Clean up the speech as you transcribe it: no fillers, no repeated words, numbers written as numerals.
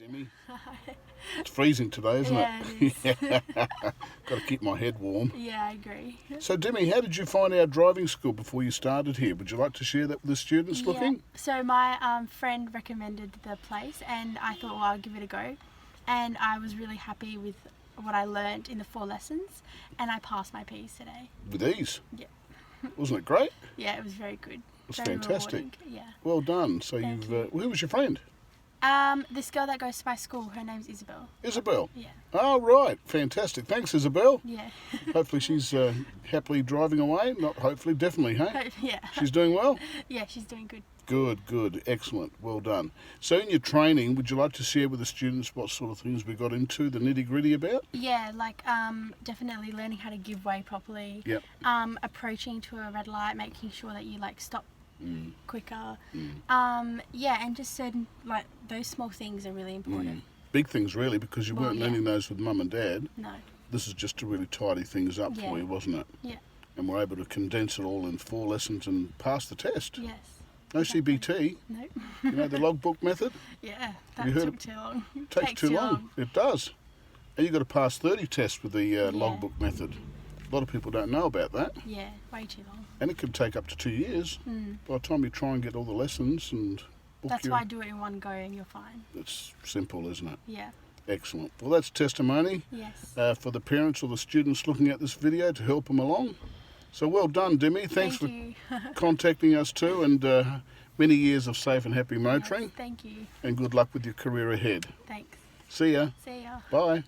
Dimi. It's freezing today, isn't Yeah, it? it is. Got to keep my head warm. Yeah, I agree. So, Dimi, how did you find our driving school before you started here? Would you like to share that with the students looking? So my friend recommended the place and I thought, well, I'll give it a go. And I was really happy with what I learned in the 4 lessons and I passed my P's today. With ease? Yeah. Wasn't it great? Yeah, it was very good. It's Very fantastic. rewarding. Yeah. Well done. So Thank who was your friend? This girl that goes to my school, her name's Isabel. Isabel? Yeah. Oh, right. Fantastic. Thanks, Isabel. Yeah. Hopefully she's happily driving away. Not hopefully, definitely, hey? Yeah. She's doing well? Yeah, she's doing good. Good, good. Excellent. Well done. So in your training, would you like to share with the students what sort of things we got into, the nitty-gritty about? Yeah, like definitely learning how to give way properly. Yep. Approaching to a red light, making sure that you like stop quicker. Yeah, and just certain like those small things are really important. Big things really, because you Well, weren't yeah. learning those with mum and dad. No. This is just to really tidy things up Yeah. for you, wasn't it? Yeah. And we're able to condense it all in 4 lessons and pass the test. Yes. No Exactly. CBT. No. You know the Logbook Method? Yeah, you that heard took too long. Takes too long. It does. And you've got to pass 30 tests with the Logbook Method. A lot of people don't know about that. Yeah, way too long. And it could take up to 2 years. By the time you try and get all the lessons and book That's why I do it in one go and you're fine. It's simple, isn't it? Yeah. Excellent. Well, that's testimony Yes. for the parents or the students looking at this video to help them along. So well done, Dimi. Thanks Thank you. for contacting us too, and many years of safe and happy motoring. Yes, thank you. And good luck with your career ahead. Thanks. See ya. See ya. Bye.